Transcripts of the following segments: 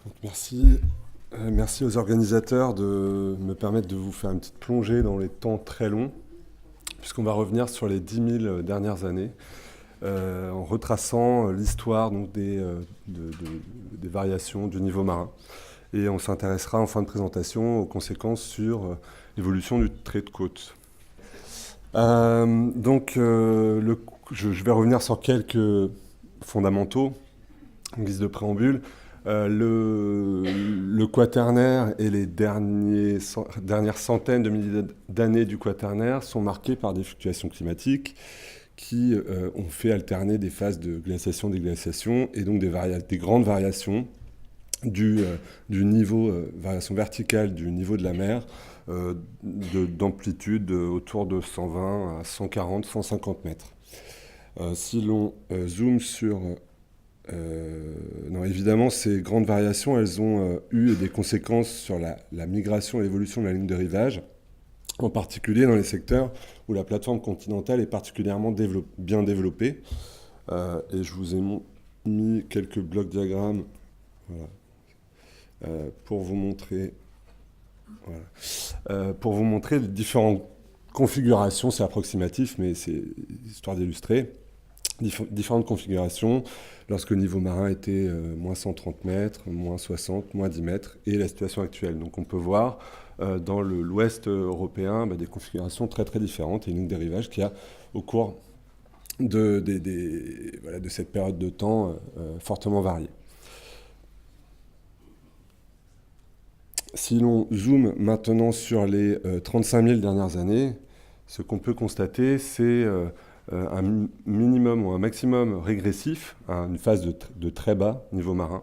Donc, merci aux organisateurs de me permettre de vous faire une petite plongée dans les temps très longs, puisqu'on va revenir sur les 10 000 dernières années, en retraçant l'histoire donc, des variations du niveau marin. Et on s'intéressera en fin de présentation aux conséquences sur l'évolution du trait de côte. Je vais revenir sur quelques fondamentaux en guise de préambule. Le quaternaire et les dernières centaines de milliers d'années du quaternaire sont marqués par des fluctuations climatiques qui ont fait alterner des phases de glaciation-déglaciation et donc des grandes variations du niveau, variation verticale du niveau de la mer, d'amplitude autour de 120 à 140, 150 mètres. Si l'on zoome sur... non, évidemment, ces grandes variations, elles ont eu des conséquences sur la migration et l'évolution de la ligne de rivage, en particulier dans les secteurs où la plateforme continentale est particulièrement bien développée. Et je vous ai mis quelques blocs diagrammes voilà, pour vous montrer les différentes configurations. C'est approximatif, mais c'est histoire d'illustrer. Différentes configurations lorsque le niveau marin était moins 130 mètres, moins 60, moins 10 mètres, et la situation actuelle. Donc on peut voir dans l'ouest européen des configurations très très différentes et une ligne de rivage qui a, au cours de cette période de temps, fortement varié. Si l'on zoome maintenant sur les 35 000 dernières années, ce qu'on peut constater, c'est un minimum ou un maximum régressif, une phase de très bas niveau marin,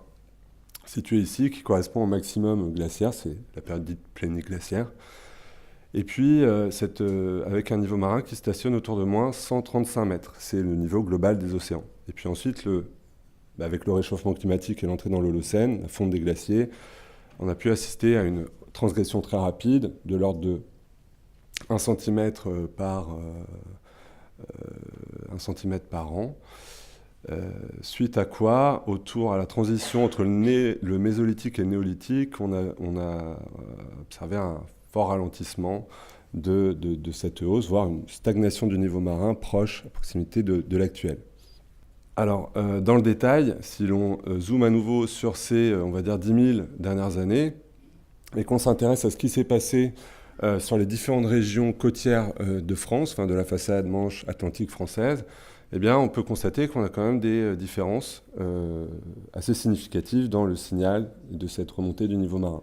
situé ici, qui correspond au maximum glaciaire, c'est la période dite pléniglaciaire, et puis avec un niveau marin qui stationne autour de moins 135 mètres, c'est le niveau global des océans. Et puis ensuite, avec le réchauffement climatique et l'entrée dans l'Holocène, la fonte des glaciers, on a pu assister à une transgression très rapide de l'ordre de 1 cm par 1 cm par an, suite à quoi, à la transition entre le Mésolithique et le Néolithique, on a observé un fort ralentissement de cette hausse, voire une stagnation du niveau marin proche, à proximité de l'actuel. Alors, dans le détail, si l'on zoome à nouveau sur ces, on va dire, 10 000 dernières années, et qu'on s'intéresse à ce qui s'est passé sur les différentes régions côtières de France, de la façade Manche Atlantique française, eh bien, on peut constater qu'on a quand même des différences assez significatives dans le signal de cette remontée du niveau marin.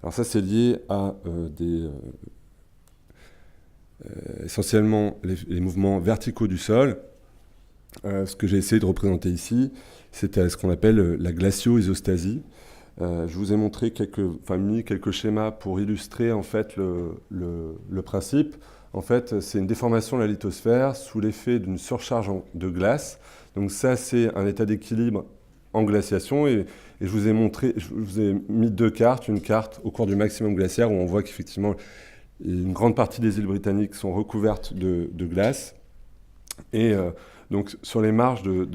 Alors ça, c'est lié à essentiellement les mouvements verticaux du sol. Ce que j'ai essayé de représenter ici, c'était ce qu'on appelle la glacio-isostasie. Je vous ai montré mis quelques schémas pour illustrer en fait le principe. En fait, c'est une déformation de la lithosphère sous l'effet d'une surcharge de glace. Donc ça, c'est un état d'équilibre en glaciation. Et je vous ai mis deux cartes. Une carte au cours du maximum glaciaire où on voit qu'effectivement, une grande partie des îles britanniques sont recouvertes de glace. Et donc sur les marges de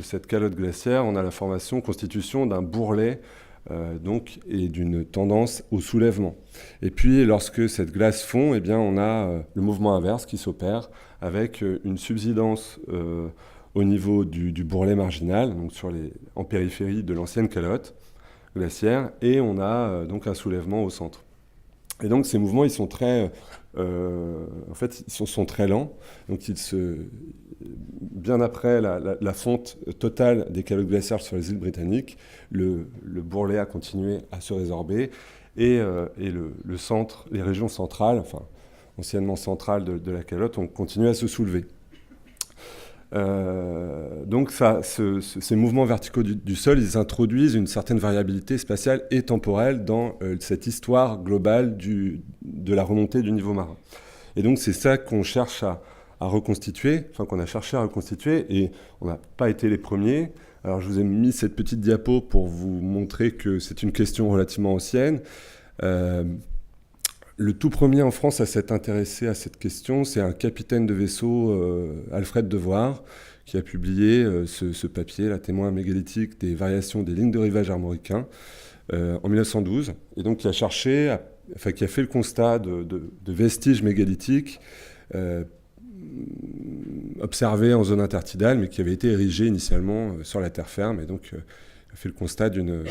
cette calotte glaciaire, on a la constitution d'un bourrelet et d'une tendance au soulèvement. Et puis lorsque cette glace fond, eh bien, on a le mouvement inverse qui s'opère avec une subsidence au niveau du bourrelet marginal, donc en périphérie de l'ancienne calotte glaciaire, et on a donc un soulèvement au centre. Et donc ces mouvements, ils sont très, sont très lents. Donc bien après la fonte totale des calottes glaciaires sur les îles britanniques, le bourrelet a continué à se résorber et le centre, les régions centrales, anciennement centrales de la calotte, ont continué à se soulever. Donc ces mouvements verticaux du sol, ils introduisent une certaine variabilité spatiale et temporelle dans cette histoire globale de la remontée du niveau marin. Et donc c'est ça qu'on cherche à reconstituer, qu'on a cherché à reconstituer, et on n'a pas été les premiers. Alors je vous ai mis cette petite diapo pour vous montrer que c'est une question relativement ancienne. Le tout premier en France à s'être intéressé à cette question, c'est un capitaine de vaisseau, Alfred Devoir, qui a publié ce papier, la témoin mégalithique des variations des lignes de rivage armoricains, en 1912, et donc qui a cherché, qui a fait le constat de vestiges mégalithiques observés en zone intertidale, mais qui avaient été érigés initialement sur la terre ferme, et donc a fait le constat d'une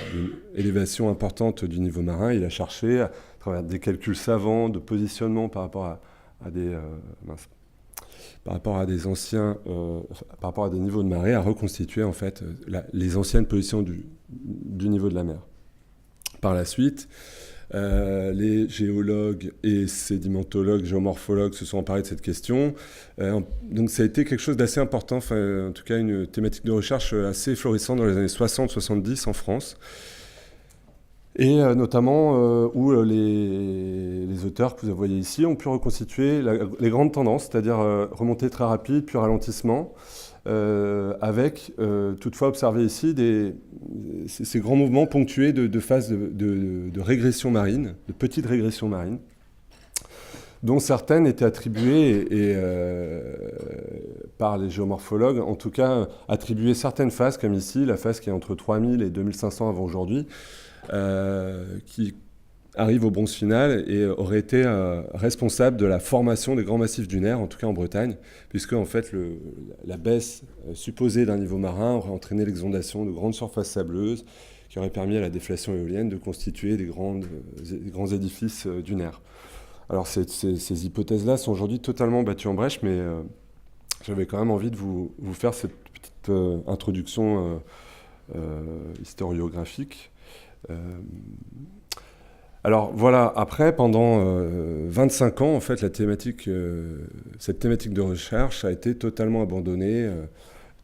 élévation importante du niveau marin. Il a cherché, à travers des calculs savants de positionnement par rapport à des niveaux de marée, à reconstituer en fait les anciennes positions du niveau de la mer. Par la suite, les géologues et sédimentologues, géomorphologues se sont emparés de cette question. Donc ça a été quelque chose d'assez important, en tout cas une thématique de recherche assez florissante dans les années 60-70 en France. Et notamment où les auteurs que vous voyez ici ont pu reconstituer les grandes tendances, c'est-à-dire remontée très rapide, puis ralentissement, avec toutefois observé ici ces grands mouvements ponctués de phases de régression marine, de petites régressions marines, dont certaines étaient attribuées par les géomorphologues, en tout cas attribuées certaines phases, comme ici, la phase qui est entre 3000 et 2500 avant aujourd'hui, qui arrive au bronze final et aurait été responsable de la formation des grands massifs dunaires, en tout cas en Bretagne, puisque en fait la baisse supposée d'un niveau marin aurait entraîné l'exondation de grandes surfaces sableuses qui auraient permis à la déflation éolienne de constituer des grands édifices dunaires. Alors ces hypothèses-là sont aujourd'hui totalement battues en brèche, mais j'avais quand même envie de vous faire cette petite introduction historiographique. Alors voilà, après, pendant 25 ans, en fait, cette thématique de recherche a été totalement abandonnée,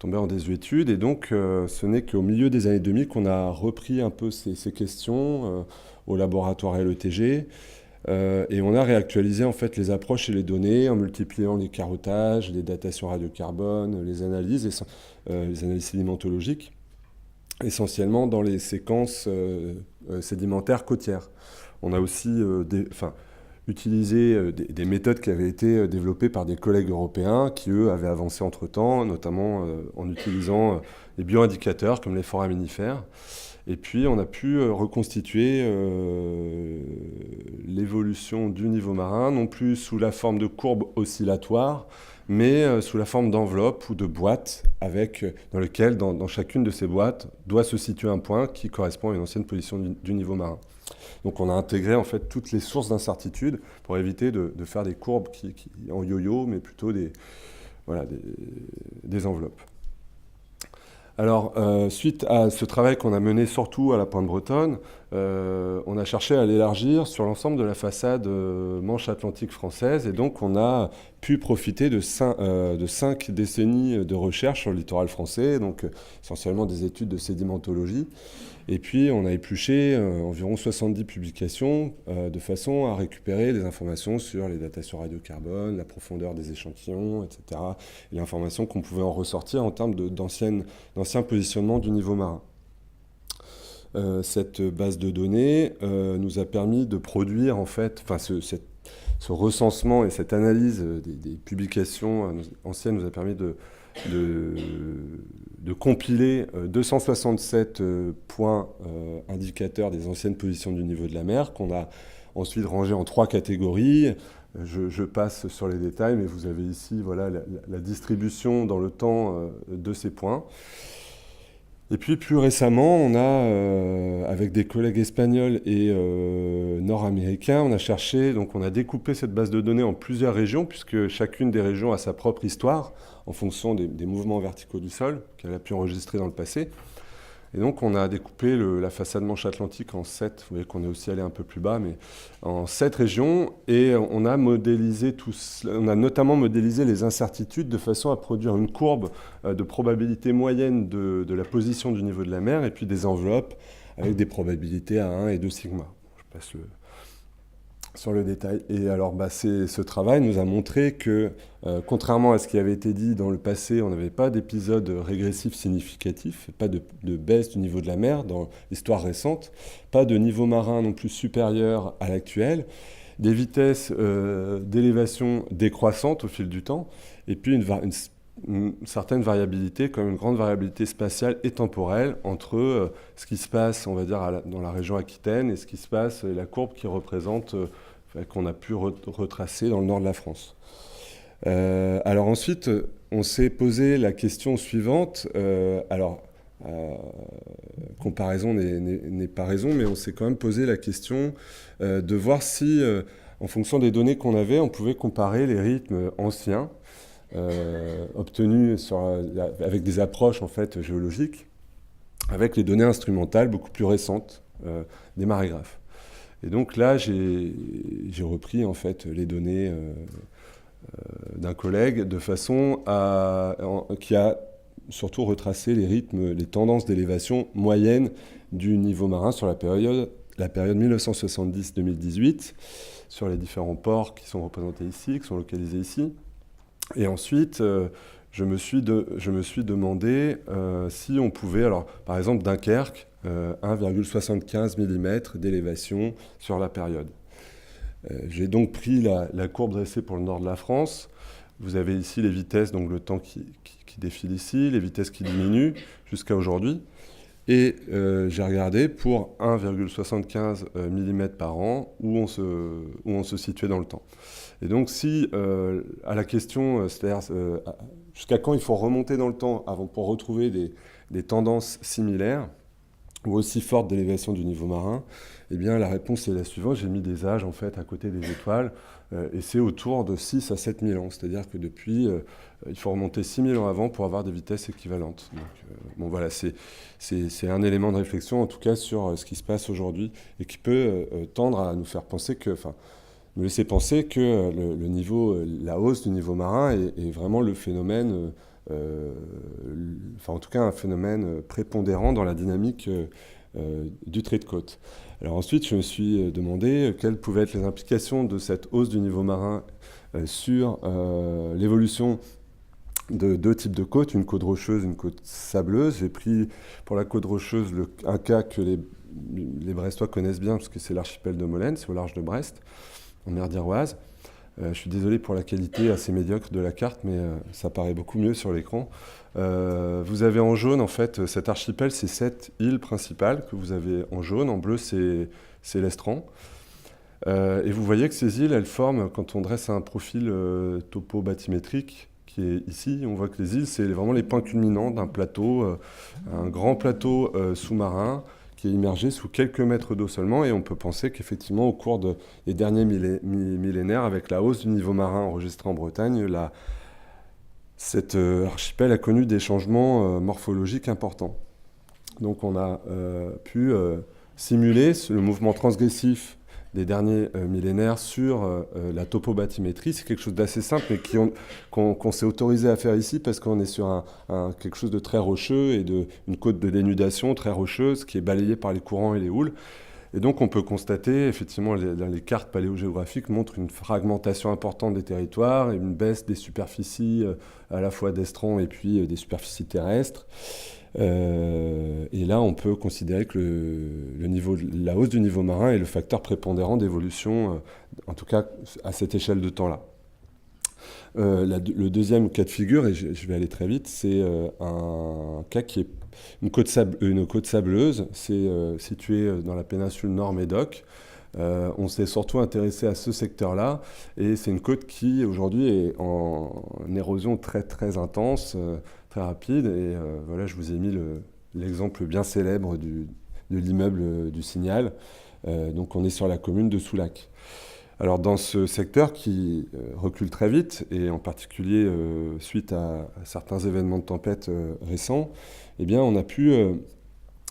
tombée en désuétude, et donc ce n'est qu'au milieu des années 2000 qu'on a repris un peu ces questions au laboratoire LETG, et on a réactualisé en fait les approches et les données en multipliant les carottages, les datations radiocarbone, les analyses sédimentologiques, essentiellement dans les séquences sédimentaires côtières. On a aussi utilisé des méthodes qui avaient été développées par des collègues européens qui, eux, avaient avancé entre-temps, notamment en utilisant des bioindicateurs comme les foraminifères. Et puis, on a pu reconstituer l'évolution du niveau marin, non plus sous la forme de courbes oscillatoires, mais sous la forme d'enveloppes ou de boîtes, dans lesquelles, dans chacune de ces boîtes, doit se situer un point qui correspond à une ancienne position du niveau marin. Donc on a intégré en fait toutes les sources d'incertitude pour éviter de faire des courbes en yo-yo, mais plutôt des enveloppes. Alors, suite à ce travail qu'on a mené surtout à la Pointe Bretonne, on a cherché à l'élargir sur l'ensemble de la façade Manche Atlantique française, et donc on a pu profiter de 5 décennies de recherche sur le littoral français, donc essentiellement des études de sédimentologie. Et puis on a épluché environ 70 publications de façon à récupérer des informations sur les datations radiocarbone, la profondeur des échantillons, etc. Et l'information qu'on pouvait en ressortir en termes d'anciens positionnements du niveau marin. Cette base de données nous a permis de produire en fait, ce recensement et cette analyse des publications anciennes nous a permis de compiler 267 points indicateurs des anciennes positions du niveau de la mer, qu'on a ensuite rangé en 3 catégories. Je passe sur les détails, mais vous avez ici la distribution dans le temps de ces points. Et puis plus récemment, on a, avec des collègues espagnols et nord-américains, on a cherché, donc on a découpé cette base de données en plusieurs régions, puisque chacune des régions a sa propre histoire, en fonction des mouvements verticaux du sol qu'elle a pu enregistrer dans le passé. Et donc on a découpé la façade Manche Atlantique en 7, vous voyez qu'on est aussi allé un peu plus bas, mais en 7 régions, et on a notamment modélisé les incertitudes de façon à produire une courbe de probabilité moyenne de la position du niveau de la mer, et puis des enveloppes avec des probabilités à 1 et 2 sigma. Je passe sur le détail. Et alors, ce travail nous a montré que, contrairement à ce qui avait été dit dans le passé, on n'avait pas d'épisode régressif significatif, pas de baisse du niveau de la mer dans l'histoire récente, pas de niveau marin non plus supérieur à l'actuel, des vitesses d'élévation décroissantes au fil du temps, et puis une certaine variabilité, comme une grande variabilité spatiale et temporelle entre ce qui se passe, on va dire, dans la région aquitaine et ce qui se passe, et la courbe qui représente, qu'on a pu retracer dans le nord de la France. Alors ensuite, on s'est posé la question suivante. Comparaison n'est pas raison, mais on s'est quand même posé la question de voir si, en fonction des données qu'on avait, on pouvait comparer les rythmes anciens obtenus avec des approches en fait géologiques, avec les données instrumentales beaucoup plus récentes des marégraphes. Et donc là, j'ai repris en fait les données d'un collègue de façon qui a surtout retracé les rythmes, les tendances d'élévation moyenne du niveau marin sur la période 1970-2018, sur les différents ports qui sont représentés ici, qui sont localisés ici. Et ensuite, je me suis demandé si on pouvait, alors par exemple Dunkerque, 1,75 mm d'élévation sur la période. J'ai donc pris la courbe dressée pour le nord de la France. Vous avez ici les vitesses, donc le temps qui défile ici, les vitesses qui diminuent jusqu'à aujourd'hui. Et j'ai regardé pour 1,75 mm par an où on se situait dans le temps. Et donc si, à la question, c'est-à-dire jusqu'à quand il faut remonter dans le temps pour retrouver des tendances similaires ou aussi fortes d'élévation du niveau marin, eh bien la réponse est la suivante. J'ai mis des âges en fait à côté des étoiles et c'est autour de 6 à 7 000 ans. C'est-à-dire que depuis, il faut remonter 6 000 ans avant pour avoir des vitesses équivalentes. Donc, bon voilà, c'est un élément de réflexion en tout cas sur ce qui se passe aujourd'hui et qui peut tendre à nous faire penser nous laisser penser que le niveau, la hausse du niveau marin est vraiment le phénomène, en tout cas un phénomène prépondérant dans la dynamique du trait de côte. Alors ensuite, je me suis demandé quelles pouvaient être les implications de cette hausse du niveau marin sur l'évolution de deux types de côtes, une côte rocheuse, une côte sableuse. J'ai pris pour la côte rocheuse un cas que les Brestois connaissent bien, parce que c'est l'archipel de Molène, c'est au large de Brest, en mer d'Iroise. Je suis désolé pour la qualité assez médiocre de la carte, mais ça paraît beaucoup mieux sur l'écran. Vous avez en jaune, en fait, cet archipel, c'est 7 îles principales que vous avez en jaune. En bleu, c'est l'estran. Et vous voyez que ces îles, elles forment, quand on dresse un profil topo-bathymétrique qui est ici, on voit que les îles, c'est vraiment les points culminants d'un plateau, un grand plateau sous-marin, qui est immergé sous quelques mètres d'eau seulement, et on peut penser qu'effectivement, au cours des derniers millénaires, avec la hausse du niveau marin enregistré en Bretagne, cet archipel a connu des changements morphologiques importants. Donc on a pu simuler le mouvement transgressif des derniers millénaires sur la topobathymétrie. C'est quelque chose d'assez simple, mais qu'on s'est autorisé à faire ici parce qu'on est sur quelque chose de très rocheux et une côte de dénudation très rocheuse qui est balayée par les courants et les houles. Et donc on peut constater, effectivement, les cartes paléogéographiques montrent une fragmentation importante des territoires et une baisse des superficies à la fois d'estran et puis des superficies terrestres. Et là, on peut considérer que la hausse du niveau marin est le facteur prépondérant d'évolution, en tout cas à cette échelle de temps-là. Le deuxième cas de figure, et je vais aller très vite, c'est un cas qui est une côte sableuse. C'est situé dans la péninsule Nord-Médoc. On s'est surtout intéressé à ce secteur-là, et c'est une côte qui aujourd'hui est en érosion très très intense, très rapide, et voilà, je vous ai mis l'exemple bien célèbre de l'immeuble du Signal. Donc on est sur la commune de Soulac. Alors dans ce secteur qui recule très vite, et en particulier suite à certains événements de tempête récents, eh bien on a pu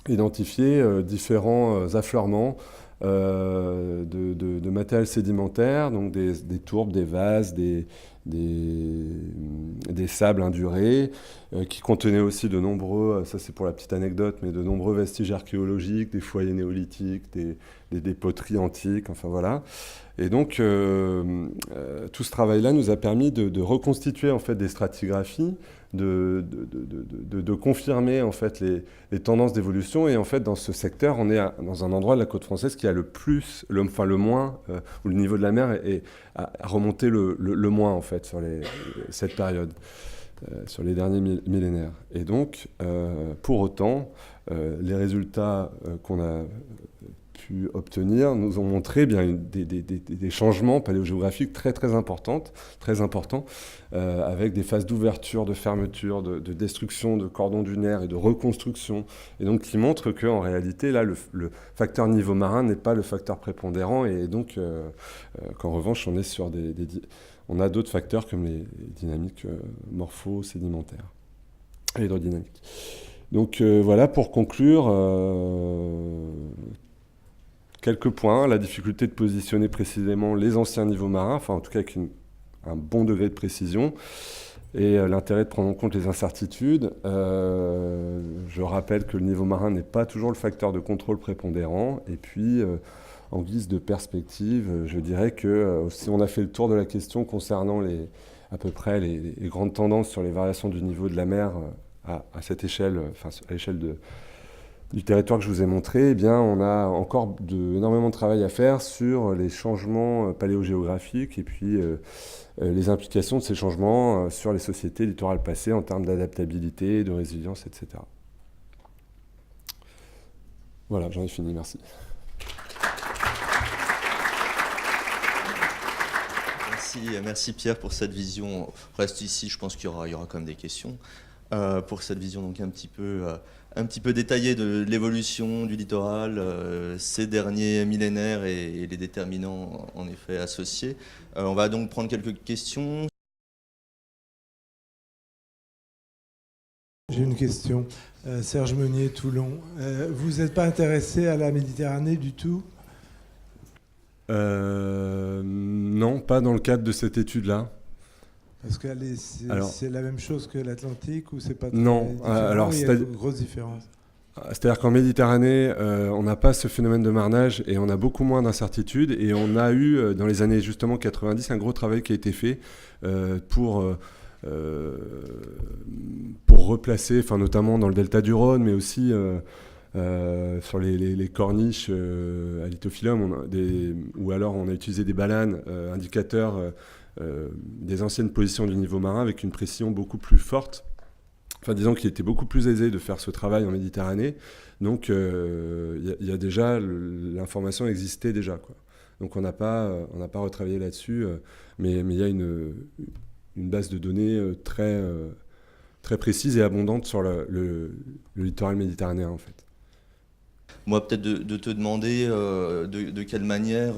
identifier différents affleurements de matériel sédimentaire, donc des tourbes, des vases, des sables indurés, qui contenaient aussi de nombreux, ça c'est pour la petite anecdote, mais de nombreux vestiges archéologiques, des foyers néolithiques, des poteries antiques, enfin voilà. Et donc tout ce travail-là nous a permis de reconstituer en fait des stratigraphies, de confirmer en fait les tendances d'évolution. Et en fait dans ce secteur, on est dans un endroit de la côte française qui a le moins, où le niveau de la mer a remonté le moins en fait sur cette période. sur les derniers millénaires. Et donc, pour autant, les résultats qu'on a pu obtenir nous ont montré bien des changements paléogéographiques très importants, avec des phases d'ouverture, de fermeture, de destruction de cordons dunaires et de reconstruction, et donc qui montrent qu'en réalité, là, le facteur niveau marin n'est pas le facteur prépondérant, et donc qu'en revanche, on est sur on a d'autres facteurs comme les dynamiques morpho-sédimentaires et hydrodynamiques. Donc voilà, pour conclure, quelques points. La difficulté de positionner précisément les anciens niveaux marins, enfin en tout cas avec un bon degré de précision, et l'intérêt de prendre en compte les incertitudes. Je rappelle que le niveau marin n'est pas toujours le facteur de contrôle prépondérant, et puis en guise de perspective, je dirais que si on a fait le tour de la question concernant à peu près les grandes tendances sur les variations du niveau de la mer à cette échelle, enfin à l'échelle du territoire que je vous ai montré, eh bien, on a encore énormément de travail à faire sur les changements paléogéographiques et puis les implications de ces changements sur les sociétés littorales passées en termes d'adaptabilité, de résilience, etc. Voilà, j'en ai fini, merci. Merci Pierre pour cette vision. Reste ici, je pense qu'il y aura quand même des questions. Pour cette vision donc un petit peu détaillée de l'évolution du littoral, ces derniers millénaires et les déterminants en effet associés. On va donc prendre quelques questions. J'ai une question. Serge Meunier, Toulon. Vous n'êtes pas intéressé à la Méditerranée du tout ? Non, pas dans le cadre de cette étude-là. Parce que c'est la même chose que l'Atlantique ou c'est pas très non, différent, alors il y a une grosse différence. C'est-à-dire qu'en Méditerranée, on n'a pas ce phénomène de marnage et on a beaucoup moins d'incertitudes. Et on a eu, dans les années justement 90, un gros travail qui a été fait pour replacer, enfin, notamment dans le delta du Rhône, mais aussi sur les corniches à lithophyllum, ou alors on a utilisé des balanes indicateurs des anciennes positions du niveau marin avec une précision beaucoup plus forte. Enfin, disons qu'il était beaucoup plus aisé de faire ce travail en Méditerranée. Donc, il y a déjà, l'information existait déjà, quoi. Donc, on n'a pas retravaillé là-dessus, mais il y a une base de données très précise et abondante sur le littoral méditerranéen, en fait. Moi, peut-être de te demander de quelle manière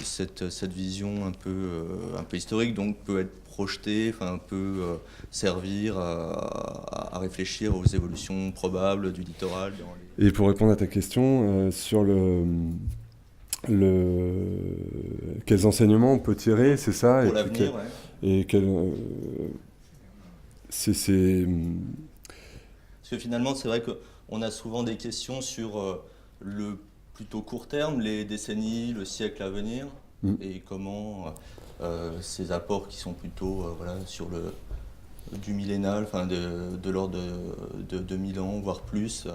cette vision un peu historique donc, peut être projetée, enfin, peut servir à réfléchir aux évolutions probables du littoral. Et pour répondre à ta question, sur quels enseignements on peut tirer, c'est ça. Pour l'avenir, ouais. Et c'est... Parce que finalement, c'est vrai qu'on a souvent des questions sur le plutôt court terme, les décennies, le siècle à venir, et comment ces apports qui sont plutôt sur du millénal, enfin de l'ordre de 2000 ans, voire plus,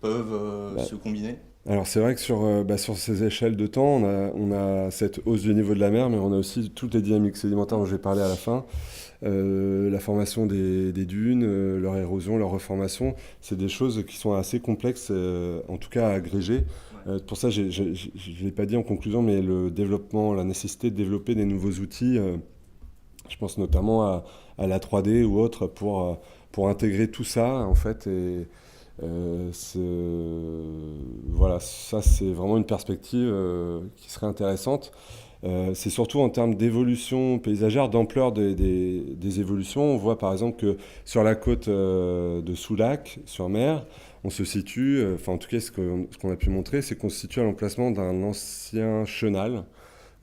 peuvent se combiner. Alors c'est vrai que sur ces échelles de temps, on a cette hausse du niveau de la mer, mais on a aussi toutes les dynamiques sédimentaires dont je vais parler à la fin. La formation des dunes, leur érosion, leur reformation, c'est des choses qui sont assez complexes, en tout cas à agréger. Pour ça, je ne l'ai pas dit en conclusion, mais le développement, la nécessité de développer des nouveaux outils, je pense notamment à la 3D ou autre, pour intégrer tout ça, en fait, et voilà, ça c'est vraiment une perspective qui serait intéressante. C'est surtout en termes d'évolution paysagère, d'ampleur des évolutions. On voit par exemple que sur la côte de Soulac, sur mer, on se situe, enfin en tout cas ce qu'on a pu montrer, c'est qu'on se situe à l'emplacement d'un ancien chenal,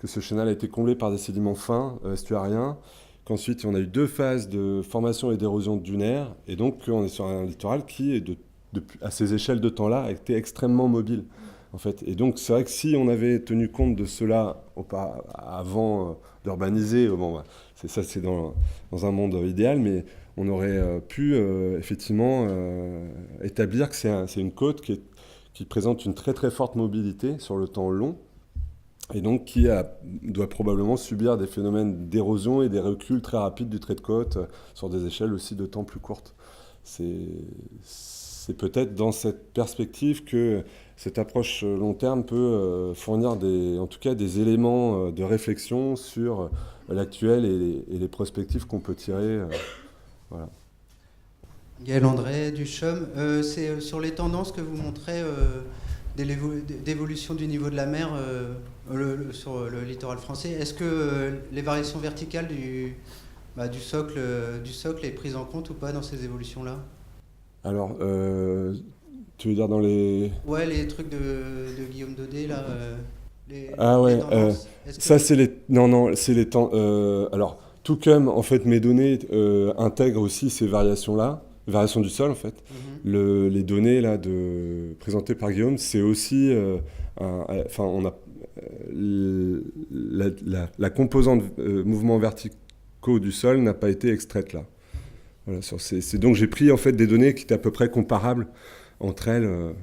que ce chenal a été comblé par des sédiments fins, estuariens, qu'ensuite on a eu 2 phases de formation et d'érosion dunaire, et donc on est sur un littoral qui, à ces échelles de temps-là, a été extrêmement mobile. En fait. Et donc, c'est vrai que si on avait tenu compte de cela avant d'urbaniser, c'est dans un monde idéal, mais on aurait pu effectivement établir que c'est une côte qui présente une très forte mobilité sur le temps long, et donc qui doit probablement subir des phénomènes d'érosion et des reculs très rapides du trait de côte sur des échelles aussi de temps plus courtes. C'est peut-être dans cette perspective que cette approche long terme peut fournir en tout cas des éléments de réflexion sur l'actuel et les perspectives qu'on peut tirer. Voilà. Gaël André, du CHUM. C'est sur les tendances que vous montrez d'évolution du niveau de la mer sur le littoral français. Est-ce que les variations verticales du socle est prise en compte ou pas dans ces évolutions-là? Alors, tu veux dire dans les... Ouais, les trucs de Guillaume Daudet, là. Ah ouais, les tendances. ça c'est les... Non, c'est les temps... alors, tout comme, en fait, mes données intègrent aussi ces variations-là, variations du sol, en fait. Les données, là, présentées par Guillaume, c'est aussi... Enfin, on a... la composante mouvements verticaux du sol n'a pas été extraite là. Voilà, donc j'ai pris en fait des données qui étaient à peu près comparables entre elles.